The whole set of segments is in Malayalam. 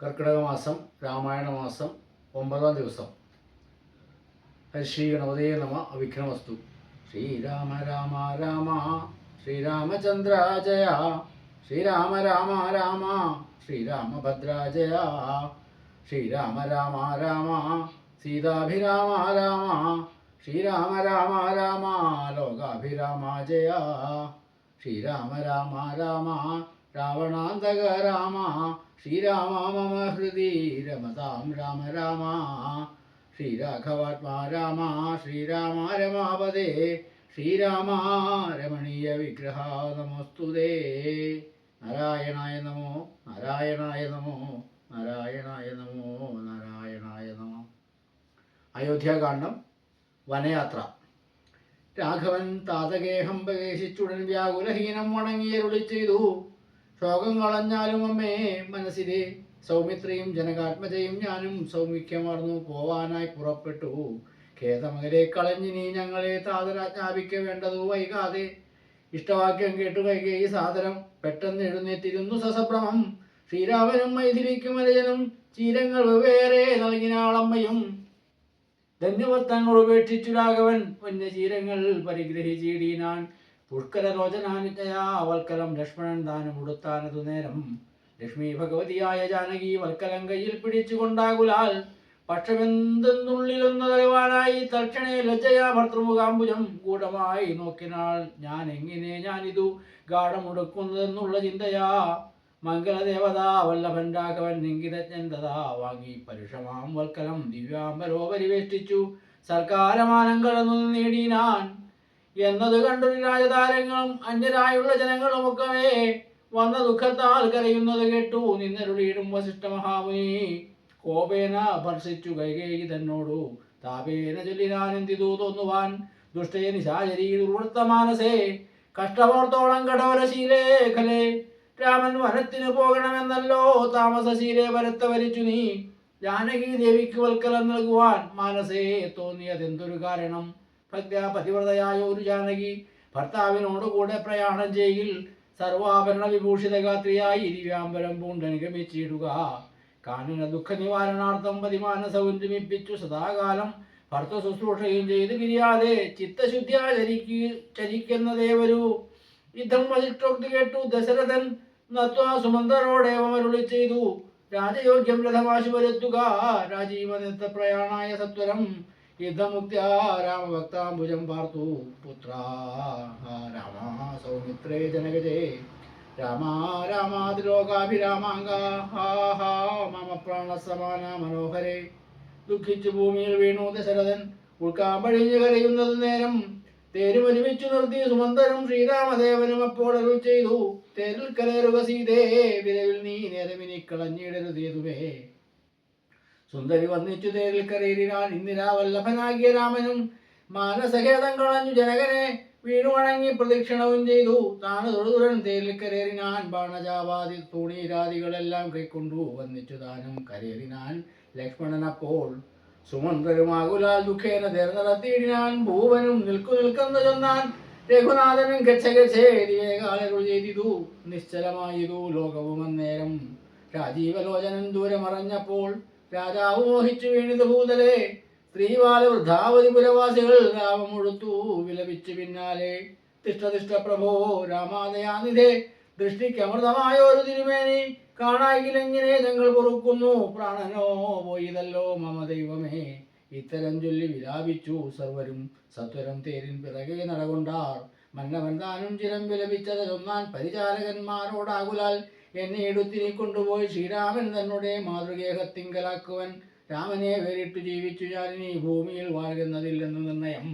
കർക്കിടക മാസം രാമായണ മാസം 9-ാം ദിവസം. ശ്രീ ഗണപതേ നമ. അവിഘ്നമസ്തു. ശ്രീരാമ രാമ രാമ ശ്രീരാമചന്ദ്ര ജയ. ശ്രീരാമ രാമ രാമ ശ്രീരാമഭദ്ര ജയ. ശ്രീരാമ രാമ രാമ സീതാഭിരാമ രാമ. ശ്രീരാമ രാമ രാമ ലോകാഭിരാമ ജയ. ശ്രീരാമ രാമ രാമ രാവണാന്തക രാമ. ശ്രീരാമ മമ ഹൃദി രമതാം രാമ രാമ. ശ്രീരാഘവാത്മാ രാമ ശ്രീരാമ രമാപദേ. ശ്രീരാമ രമണീയ വിഗ്രഹ നമോസ്തുതേ. നാരായണായ നമോ നാരായണായ നമോ നാരായണായ നമോ നാരായണായ നമോ. അയോധ്യാകാന്ഡം വനയാത്ര. രാഘവൻ താതകേഹം പ്രവേശിച്ചുടൻ വ്യാകുലഹീനം വണങ്ങിയരുളി ചെയ്തു. ശോകം കളഞ്ഞാലും അമ്മേ മനസ്സിലെ സൗമിത്രിയും ജനകാത്മജയും ഞാനും സൗമിഖ്യമാർന്നു പോവാനായി പുറപ്പെട്ടു. ഖേദമകലെ കളഞ്ഞിനി ഞങ്ങളെ താതരാജ്ഞാപിക്ക വേണ്ടതു വൈകാതെ. ഇഷ്ടവാക്യം കേട്ടു കൈകേയി സാദരം പെട്ടെന്ന് എഴുന്നേറ്റിരുന്നു സസഭ്രമം. ശ്രീരാമനും മൈഥിലിക്കും അനുജനും ചീരങ്ങൾ വെവ്വേറെ നൽകിനാളമ്മയും. ധന്യവത്തങ്ങൾ ഉപേക്ഷിച്ചു രാഘവൻ വന്യചീരങ്ങൾ പരിഗ്രഹിച്ചിടീനാൻ. പുഷ്കരലോചനാനിജയാ വൽക്കലം ലക്ഷ്മണൻ ദാനം ഉടുത്താനതു നേരം. ലക്ഷ്മി ഭഗവതിയായ ജാനകി വൽക്കലം കയ്യിൽ പിടിച്ചുകൊണ്ടാകുലാൽ പക്ഷമെന്തെന്നുള്ളിലൊന്നു തരുവാനായി തൽക്ഷണേ ലജ്ജയാ ഭർത്തൃമുഖാംബുജം ഗൂഢമായി നോക്കിനാൾ. ഞാനിതു ഗാഠമുടുക്കുന്നതെന്നുള്ള ചിന്തയാ. മംഗളദേവതാ വല്ലഭൻ രാഘവൻ ഇംഗിതജ്ഞന്തതാ വാങ്ങി പരുഷമാം വൽക്കലം ദിവ്യാംബരോ പരിവേഷ്ടിച്ചു സർക്കാരമാനങ്ങളെന്നു നേടിനാൻ. എന്നത് കണ്ടൊരു രാജതാരങ്ങളും അന്യരായുള്ള ജനങ്ങളുമൊക്കവേ വന്ന ദുഃഖത്താൽ കരയുന്നത് കേട്ടു നിന്നരുളിയിടും വസിഷ്ഠ മഹാമുനി. കോപേന ഭർഷിച്ചു കൈകേയി തന്നോടു താപേന ചൊല്ലിനാനെന്തിതു തോന്നുവാൻ. ദുഷ്ടേ നിശാചരീ ദുർവൃത്ത മാനസേ കഷ്ടമോർത്തോളം കഠോരശീലേഖലേ. രാമൻ വനത്തിന് പോകണമെന്നല്ലോ താമസശീലേ വരത്ത വരിച്ചു നീ. ജാനകി ദേവിക്ക് വൽക്കലം നൽകുവാൻ മാനസേ തോന്നിയതെന്തൊരു കാരണം. പതിവ്രതയായ ഒരു ജാനകി ഭർത്താവിനോട് കൂടെ പ്രയാണം ചെയ്യിൽ സർവാഭരണ വിഭൂഷിത ഗാത്രിയായി ദിവ്യാംബരം പൂണ്ടനുഗമിച്ചിടുക. കാനന ദുഃഖ നിവാരണാർത്ഥം പതിമാനസവും രമിപ്പിച്ചു സദാകാലം ഭർത്ത ശുശ്രൂഷയും ചെയ്ത് പിരിയാതെ ചിത്തശുദ്ധിയാ ചരിക്കുന്നതേവരു. യുദ്ധം വസിഷ്ഠോക്തി കേട്ടു ദശരഥൻ നത്വാ സുമന്തരോടേവമരുളി ചെയ്തു. രാജയോഗ്യം രഥമാശു വരുത്തുക രാജീവനത്ത പ്രയാണായ സത്വരം. യുദ്ധമുക്ത്യാ രാമഭക്താംബുജം പാർത്തു പുത്രാ രാമ സൗമിത്രേ ജനകജേ. രാമ രാമാതിലോകാഭിരാമാങ്കാ മമ പ്രാണസമാന മനോഹരേ. ദുഃഖിച്ചു ഭൂമിയിൽ വീണു ദശരഥൻ ഉൾക്കാമ്പഴിഞ്ഞു കരയുന്നത് നേരം. തേരും ഒരുമിച്ചു നിർത്തി സുമന്തരും ശ്രീരാമദേവനും അപ്പോൾ അരുൾ ചെയ്തു. തേരിൽ കരേറുക സീതേ വിരവിൽ നീ നേരമിനി കളഞ്ഞിടരുതേതുവേ. സുന്ദരി വന്നിച്ചു തേരിൽ കരേറിനാൻ. ഇന്ദിരാവല്ലഭനാകിയ രാമനും മാനസഖേദം കളഞ്ഞു ജനകനെ വീണു വണങ്ങി പ്രദക്ഷിണവും ചെയ്തു. താണു തൊഴുതുരൻ തേരിൽ കരേറിനാൻ. ബാണജാവാദി തൂണീരാദികളെല്ലാം കൈക്കൊണ്ടു വന്നിച്ചു താനും കരേറിനാൻ. ലക്ഷ്മണനപ്പോൾ സുമന്ത്രരുമാകുലാൽ ദുഃഖേന തേർ നടത്തിയിടിനാൻ. ഭൂവനും നിൽക്കുന്നു ചൊന്നാൻ. രഘുനാഥനും ഗച്ഛേതിവേകാലരുൾ ചെയ്തിതു. നിശ്ചലമായതു ലോകവും അന്നേരം. രാജീവലോചനൻ ദൂരെ മറഞ്ഞപ്പോൾ രാജാവ് മോഹിച്ചു വീണിത് ഭൂതലേ. സ്ത്രീവാല വൃദ്ധാവതി പുരവാസികൾ രാമമുഴുത്തു വിലപിച്ചു പിന്നാലെ. തിഷ്ടതിഷ്ട പ്രഭോ രാമാദയാനിധേ. ദൃഷ്ടിക്ക് അമൃതമായ ഒരു തിരുമേനി കാണായിലെങ്ങനെ ഞങ്ങൾ പൊറുക്കുന്നു. പ്രാണനോ പോയിതല്ലോ മമ ദൈവമേ. ഇത്തരം ചൊല്ലി വിലാപിച്ചു സർവരും സത്വരം തേരിൻ പിറകെ നടകൊണ്ടാർ. മന്നവൻ താനും ചിരം വിലപിച്ചത് ചൊന്നാൻ പരിചാരകന്മാരോടാകുലാൽ. എന്നെ എടുത്തിനി കൊണ്ടുപോയി ശ്രീരാമൻ തന്നെ മാതൃഗേഹത്തിങ്കലാക്കുവൻ. രാമനെ വേറിട്ടു ജീവിച്ചു ഞാനിനി ഭൂമിയിൽ വാഴുന്നതില്ലെന്ന് നിർണയം.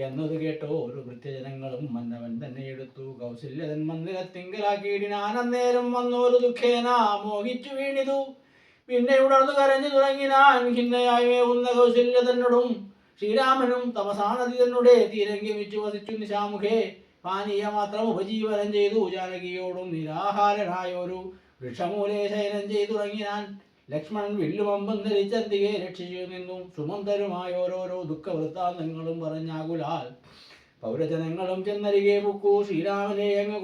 എന്നത് കേട്ടോ ഒരു കൃത്യജനങ്ങളും മന്നവൻ തന്നെ എടുത്തു കൗസല്യതൻ മന്ദിരത്തിങ്കലാക്കിയിടിനാൻ. അന്നേരം വന്നോരു ദുഃഖേന മോഹിച്ചു വീണിതു. പിന്നെ ഉണർന്നു കരഞ്ഞു തുടങ്ങിനാൻ. ഖിന്നയായി വേവുന്ന കൗസല്യതന്നോടും ശ്രീരാമനും തമസാനദി തന്നെ തീരം ഗമിച്ചു വസിച്ചു നിശാമുഖേ. പാനീയ മാത്രം ഉപജീവനം ചെയ്തു ജാനകിയോടും നിരാഹാരനായൊരു വൃക്ഷമൂലേ ശയനം ചെയ്തു തുടങ്ങിനാൻ. ലക്ഷ്മണൻ വില്ലുമമ്പും ധരിച്ചന്തികെ രക്ഷിച്ചു നിന്നു. സുമന്തരുമായ ഓരോരോ ദുഃഖവൃത്താന്തങ്ങളും പറഞ്ഞാകുലാൽ പൗരജനങ്ങളും ചെന്നരികെ പൊക്കു. ശ്രീരാമനെ അങ്ങ്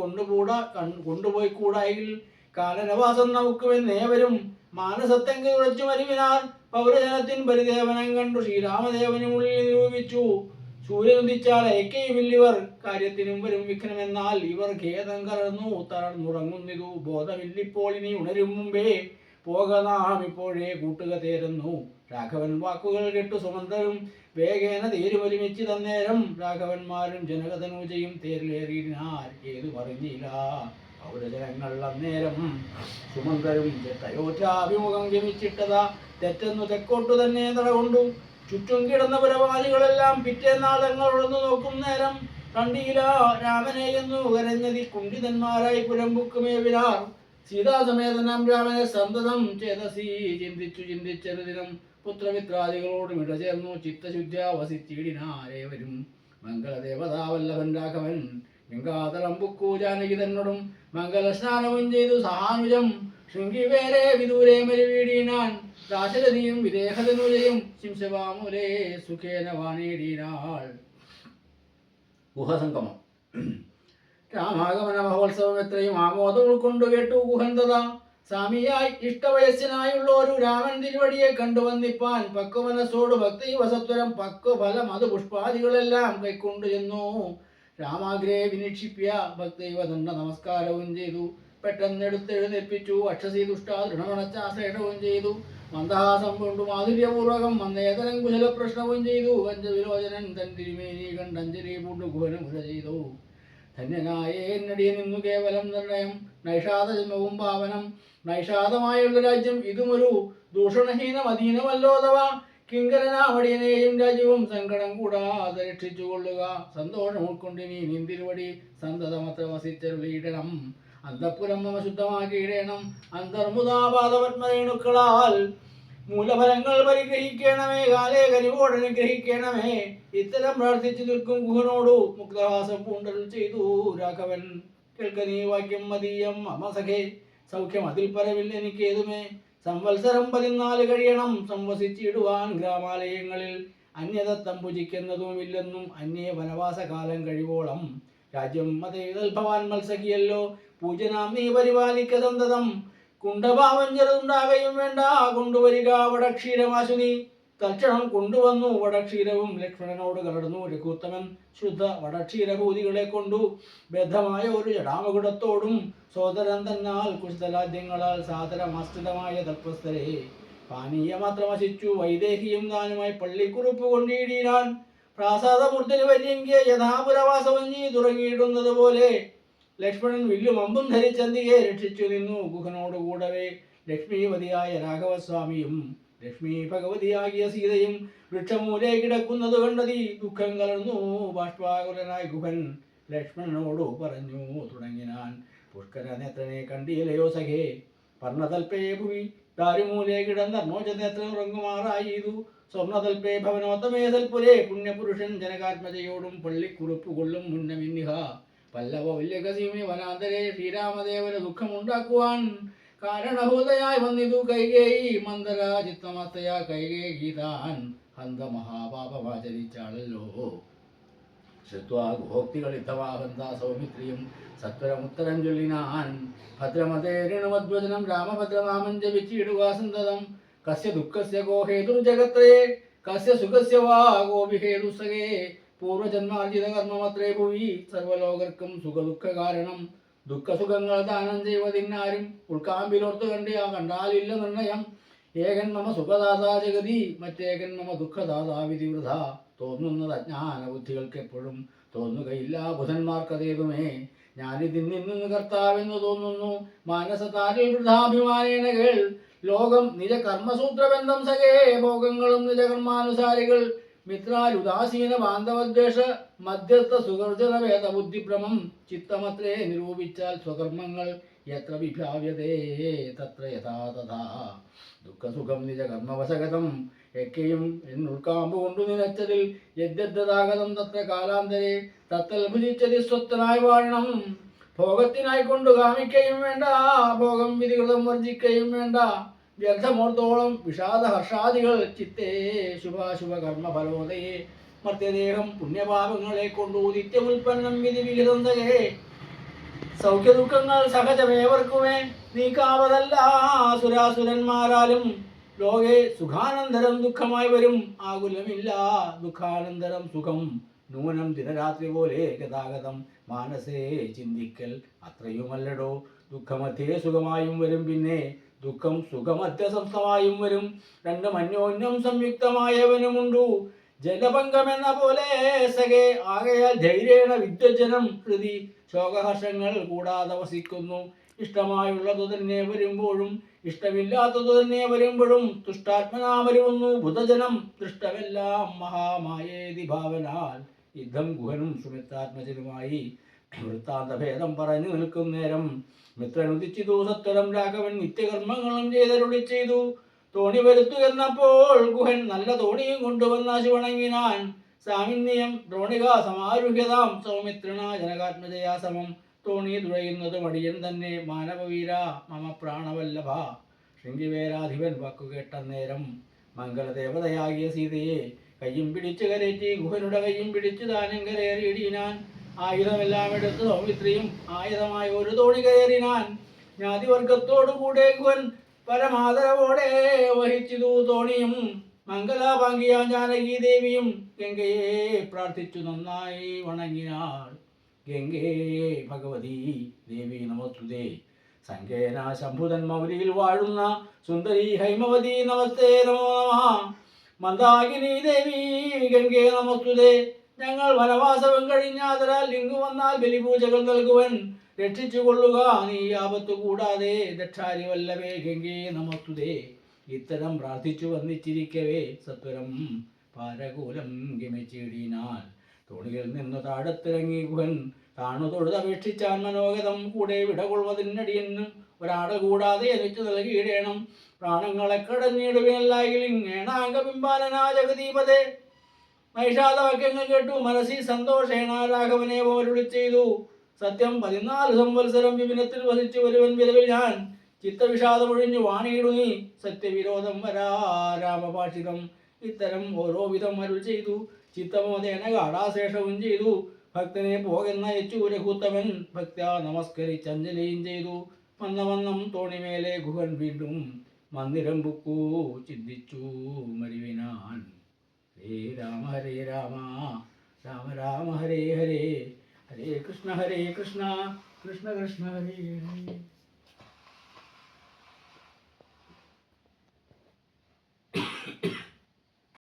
കൊണ്ടുപോയി കൂടായിൽ കാനനവാസം നമുക്കുമെന്നേവരും മാനസത്തെങ്കിൽ ഉറച്ചു മരുവിനാർ പൗരജനത്തിൻ പരിദേവനം കണ്ടു ശ്രീരാമദേവനുള്ളിൽ നിരൂപിച്ചു. സൂര്യനുദിച്ചാൽ അയക്കയുമില്ലിവർ കാര്യത്തിനും വരും വിഘ്നമെന്നാൽ ഇവർ ഖേദം കലർന്നു തളർന്നുറങ്ങുന്നിതു ബോധമില്ലിപ്പോൾ ഇനി ഉണരും മുമ്പേ പോക നാം ഇപ്പോഴേ കൂട്ടുക തേരുന്നു. രാഘവൻ വാക്കുകൾ കേട്ടു സുമന്തരും വേഗേന തേരുമൊരുമിച്ച് തന്നേരം രാഘവന്മാരും ജനകതനൂജയും തേരിലേറിനാർ ഏതു പറഞ്ഞില്ല പൗരജനങ്ങൾ അന്നേരം. സുമന്തരും അയോധ്യാഭിമുഖം ഗമിച്ചിട്ടതാ തെറ്റെന്നു തെക്കോട്ടു തന്നെ നടകൊണ്ടു ചുറ്റും കിടന്ന പുരവാദികളെല്ലാം പിറ്റേന്നാൾ തങ്ങൾ ഉഴന്നു നോക്കും നേരം കണ്ടീല രാമനെ എന്നു കരഞ്ഞതി കുണ്ഠിതന്മാരായി പുരമ്പുക്കുമേവിനാർ. സീതാസമേതനാം രാമനെ സന്തതം ചേതസി ചിന്തിച്ചൊരു ദിനം പുത്രമിത്രാദികളോടും ഇടചേർന്നു ചിത്തശുദ്ധ്യ വസിച്ചിടിനാരേവരും. മംഗളദേവതാവല്ലഭൻ രാഘവൻ ഗംഗാതളമ്പുക്കൂ ജാനകി തന്നോടും മംഗളസ്നാനവും ചെയ്തു സഹാനുജം ശൃംഗിവേരെ വിദൂരെ മരുവീടീനാൻ ദാശരഥിയും വിദേഹതനുജയും ശിംശവാമുലേ സുഖേന വാണേടീനാൾ. ഗുഹസംഗമം. രാമാഗമന മഹോത്സവം എത്രയും ആമോദം ഉൾക്കൊണ്ടു കേട്ടു ഗുഹന്തത. സ്വാമിയായി ഇഷ്ടവയസ്സനായുള്ള ഒരു രാമൻ തിരുവടിയെ കണ്ടുവന്നിപ്പാൻ പക്വമനസ്സോട് ഭക്തി വസത്വരം പക്വഫലം അത് പുഷ്പാദികളെല്ലാം കൈക്കൊണ്ടു ചെന്നു. രാമാഗ്രേ വിനിക്ഷിപ്യ ഭക്തൈവ ദണ്ഡ നമസ്കാരവും ചെയ്തു. പെട്ടെന്നെടുത്തെഴുന്നേൽപ്പിച്ചു അക്ഷസി ദുഷ്ടാ ദൃഢമണച്ചാശ്രയണവും ചെയ്തു. മന്ദഹാസം കൊണ്ടു മാധുര്യപൂർവകം വന്നേതരം കുശല പ്രശ്നവും ചെയ്തു. പഞ്ചവിലോചനൻ തൻ തിരുമേനി കണ്ടഞ്ജലി പൂണ്ടു ഗുഹനമുര ചെയ്തു. ധന്യനായ എന്നടിയെ നിന്നു കേവലം നിർണയം നൈഷാദ ജന്മവും പാവനം. നൈഷാദമായുള്ള രാജ്യം ഇതുമൊരു ദൂഷണഹീനം അധീനമല്ലോതവ. കിങ്കരനാമടിയനെയും രാജ്യവും സങ്കടം കൂടാതെ രക്ഷിച്ചു കൊള്ളുക. സന്തോഷം ഉൾക്കൊണ്ടിനി നിന്തിരുവടി സന്തതമത്ര വസിച്ചരുളിയിടണം. അന്തഃപുരം മമ ശുദ്ധമാക്കിയിടേണം അന്തർമുദാപാദപത്മരേണുക്കളാൽ. മൂലഫലങ്ങൾ പരിഗ്രഹിക്കണമേ കാലേ കനിവോടനുഗ്രഹിക്കണമേ. ഇത്തരം പ്രാർത്ഥിച്ചു നിൽക്കും ഗുഹനോടു മുക്തവാസം പൂണ്ടൽ ചെയ്തു രാഘവൻ. കേൾക്കനീ വാക്യം മതീയം അമസഖേ സൗഖ്യം അതിൽ പരവിൽ എനിക്കേതുമേ. സംവത്സരം 14 കഴിയണം സംവസിച്ചിടുവാൻ ഗ്രാമാലയങ്ങളിൽ. അന്യദത്തം പൂജിക്കുന്നതുമില്ലെന്നും അന്യേ വനവാസകാലം കഴിവോളം. രാജ്യം അതേതൽഭവാൻ മത്സഖിയല്ലോ പൂജനാം നീ പരിപാലിക്ക സന്തതം. കുണ്ഠഭാവം ചെറുതുണ്ടാകയും വേണ്ട കൊണ്ടുവരിക വടക്ഷീരമാശു നീ. തൽക്ഷണം കൊണ്ടുവന്നു വടക്ഷീരവും ലക്ഷ്മണനോട് കലർന്നു രഘുത്തമൻ ശുദ്ധ വടക്ഷീരഭൂതികളെ കൊണ്ടു. ബദ്ധമായ ഒരു ജടാമകുടത്തോടും സോദരൻ തന്നാൽ കുശലാദ്യങ്ങളാൽ സാദരമാശ്രിതമായ തൽപസ്ഥരെ പാനീയമാത്രമശിച്ചു വൈദേഹിയും താനുമായി പള്ളിക്കുറിപ്പ് കൊണ്ടിടിനാൻ. പ്രാസാദമൂർത്തിന് വര്യങ്കിയ യഥാപുരവാസവും തുടങ്ങിയിടുന്നത് പോലെ ലക്ഷ്മണൻ വില്ലും അമ്പും ധരിച്ചന്തിയെ രക്ഷിച്ചു നിന്നു ഗുഹനോടുകൂടവേ. ലക്ഷ്മീപതിയായ രാഘവസ്വാമിയും ലക്ഷ്മി ഭഗവതിയാകിയ സീതയും വൃക്ഷമൂലെ കിടക്കുന്നത് കണ്ടതി ദുഃഖം കലർന്നു ബാഷ്പാകുലനായി ഗുഹൻ ലക്ഷ്മണനോടു പറഞ്ഞു തുടങ്ങിനാൻ. പുഷ്കര നേത്രനെ കണ്ടിയിലയോ സഖേ പർണതൽപേ ഭുവി ദാരുമൂലെ കിടന്നർണോജനേത്രം ഉറങ്ങുമാറായിതു. സ്വർണതൽപേ ഭവനോത്തമേ തൽപുരേ പുണ്യപുരുഷൻ ജനകാത്മജയോടും പള്ളിക്കുറിപ്പ് കൊള്ളും മുന്നമിന്നിഹ. പല്ലവ വല്യകസീമി വനാന്തരെ ശ്രീരാമദേവന് ദുഃഖമുണ്ടാക്കുവാൻ കാരണഭൂതയായി വന്നിതു കൈകേയി. മന്ദരാജിത്തമത്തയ കൈകേയീതാൻ ഹന്ത മഹാപാപമാചരിച്ചാളല്ലോ. ശ്രുത്വാ ഗുഹോക്തികൾ ഇത്തവാഹന്ത സൗമിത്രിയും സത്വരമുത്തരം ചൊല്ലിനാൻ. ഭദ്രമതേരിണമദ്വചനം രാമഭദ്രനാമം ജപിച്ചിടുക സന്തതം. കസ്യ ദുഃഖസ്യ ഗോ ഹേതുർജഗത്രേ കസ്യ സുഖസ്യ വാ ഗോപി ഹേതുസഖേ. പൂർവജന്മാർജിത കർമ്മമത്രേ ഭുവി സർവലോകർക്കും സുഖദുഃഖ കാരണം. ദുഃഖസുഖങ്ങൾ ദാനം ചെയ്വതിന്നാരും ഉൾക്കാമ്പിലോർത്ത് കണ്ടാലില്ല നിർണയം. ഏകൻ മമ സുഖദാതാ ജഗതി മറ്റേകൻ മമ ദുഃഖദാതാ വിധി വൃഥ. തോന്നുന്നത് അജ്ഞാന ബുദ്ധികൾക്ക് എപ്പോഴും തോന്നുകയില്ല ബുധന്മാർക്കതേതുമേ. ഞാനിതിൽ നിന്ന് കർത്താവെന്ന് തോന്നുന്നു മാനസതാരിൽ വൃഥാഭിമാനേന കേൾ. ലോകം നിജ കർമ്മസൂത്രബന്ധം സഖേ ഭോഗങ്ങളും നിജ കർമാനുസാരികൾ. മിത്രാലുദാസീന ബാന്ധവദ്വേഷ മധ്യസ്ഥ സുഹൃജന വേദബുദ്ധിഭ്രമം. ചിത്തമത്രേ നിരൂപിച്ചാൽ സ്വകർമ്മങ്ങൾ യത്ര വിഭാവ്യതേ തത്ര യഥാ തഥാ. ദുഃഖസുഖം നിജ കർമ്മവശഗതം എക്കെയും എന്നുൾക്കാമ്പ് കൊണ്ടു നിലച്ചതിൽ യദ്യദ്ഗതം തത്ര കാലാന്തരെ തത്തൽ ഭുജിച്ചതി സ്വത്തനായി വാഴണം. ഭോഗത്തിനായി കൊണ്ടു കാമിക്കയും വേണ്ട ഭോഗം വിധികൃതം വർജിക്കയും വേണ്ട. വ്യർത്ഥമോർത്തോളം വിഷാദ ഹർഷാദികൾ ചിത്തേ ശുഭാശുഭ കർമ്മഫലോദയെ. മർത്യദേഹം പുണ്യപാപങ്ങളെ കൊണ്ടു നിത്യമുൽപ്പന്നം വിധി വിഹിതം തകേ. സൗഖ്യദുഃഖങ്ങൾ സഹജമേവർക്കുമേ നീക്കാവതല്ല സുരാസുരന്മാരാലും ലോകെ സുഖാനന്തരം ദുഃഖമായി വരും ആകുലമില്ല ദുഃഖാനന്തരം സുഖം നൂനം ദിനരാത്രി പോലെ ഗതാഗതം മാനസേ ചിന്തിക്കൽ അത്രയുമല്ലടോ ദുഃഖമധ്യേ സുഖമായും വരും പിന്നെ ദുഃഖം സുഖമധ്യസംസ്ഥമായും വരും രണ്ടും അന്യോന്യം സംയുക്തമായവനുമുണ്ടു ജലപങ്കമെന്ന പോലെ സഖേ ആകയാൽ ധൈര്യേണ വിദ്വജനം ഹൃതി ശോകഹർഷങ്ങൾ കൂടാതെ വസിക്കുന്നു ഇഷ്ടമായുള്ളതു തന്നെ വരുമ്പോഴും ഇഷ്ടമില്ലാത്തതു തന്നെ വരുമ്പോഴും തുഷ്ടാത്മനാമരുവുന്നു ബുധജനം ദൃഷ്ടമെല്ലാം മഹാമായേതി ഭാവനാൽ യുദ്ധം ഗുഹനും സുമിത്രാത്മജനുമായി വൃത്താന്തഭേദം പറഞ്ഞു നിൽക്കും നേരം മിത്രനുദിച്ചിതു സത്വരം രാഘവൻ നിത്യകർമ്മങ്ങളും ചെയ്തരുളി ചെയ്തു തോണി വരുത്തു എന്നപ്പോൾ ഗുഹൻ നല്ല തോണിയും കൊണ്ടുവന്ന ശിവണങ്ങിനാൻ സാമിന്യം ദ്രോണിക സമാരുഹ്യതാം സൗമിത്രണ ജനകാത്മജയാ സമം തോണി തുഴയുന്നത് മടിയൻ തന്നെ മാനവവീര മമ പ്രാണവല്ലഭ ശൃംഗിവേരാധിപൻ വാക്കുകേട്ട നേരം മംഗളദേവതയാകിയ സീതയെ കയ്യും പിടിച്ച് കരേറ്റി ഗുഹനുടെ കയ്യും പിടിച്ച് താനും കരയേറിയിടിനാൻ ആയുധമെല്ലാം എടുത്ത് സൗമിത്രിയും ആയുധമായ ഒരു തോണി കയറിനാൻ ജ്ഞാതിവർഗത്തോടുകൂടെ ഗുഹൻ പരമാദരവോടെ വഹിച്ചിതു തോണിയും മംഗലാപാങ്കിയ ജാനകി ദേവിയും ഗംഗയെ പ്രാർത്ഥിച്ചു നന്നായി വണങ്ങിനാൾ ഗംഗേ ഭഗവതി ദേവി നമോസ്തുതേ സങ്കേന ശംഭുതൻ മൗലിയിൽ വാഴുന്ന സുന്ദരി ഹൈമവതി നമസ്തേ നമോ നമഃ മന്ദാകിനി ദേവി ഗംഗേ നമസ്തുതേ ഞങ്ങൾ വനവാസവും കഴിഞ്ഞാതരാൽ ഇങ്ങു വന്നാൽ ബലിപൂജകൾ നൽകുവൻ രക്ഷിച്ചു കൊള്ളുക നീ ആപത്തു കൂടാതെ ദക്ഷാരി വല്ലവേ ഗംഗേ നമസ്തുതേ ഇത്തരം പ്രാർത്ഥിച്ചു വന്നിച്ചിരിക്കവേ സത്വരം പാരകൂലം ഗമിച്ചിടിനാൽ തോണിയിൽ നിന്ന് താഴത്തിറങ്ങി ഗുഹൻ താണു തൊഴുതപേക്ഷിച്ചാൻ മനോഗതം കൂടെ വിടകൊള്ളുവതിനടിയെന്നും ഒരാട കൂടാതെ എനിച്ചു നൽകിയിടേണം പ്രാണങ്ങളെ കടഞ്ഞിടുവിനല്ലായിലിങ്ങേണാംഗബിംബാലനാ ജഗദീപതേ മഹിഷാദവാക്യങ്ങൾ കേട്ടു മനസ്സിൽ സന്തോഷേണ രാഘവനെ പോലുള്ളി ചെയ്തു സത്യം 14 സംവത്സരം വിപിനത്തിൽ വസിച്ചു വരുവൻ വിരവിൽ ഞാൻ ചിത്തവിഷാദമൊഴിഞ്ഞു വാണിയിടുങ്ങി സത്യവിരോധം വരാ രാമഭാഷിതം ഇത്തരം ഓരോ വിധം അരുൾ ചെയ്തു ചിത്തമോദേന ഗാഠാശേഷവും ചെയ്തു ഭക്തനെ പോകെന്ന യച്ചു രഘുത്തമൻ ഭക്ത്യാ നമസ്കരിച്ചഞ്ജലിയും ചെയ്തു മന്നം തോണിമേലെ ഗുഹൻ വീണ്ടും മന്ദിരം ബുക്കു ചിന്തിച്ചു മരിവിനാൻ ഹരേ രാമ രാമ രാമ ഹരേ ഹരേ ഹരേ കൃഷ്ണ കൃഷ്ണ കൃഷ്ണ ഹരേ ഹരേ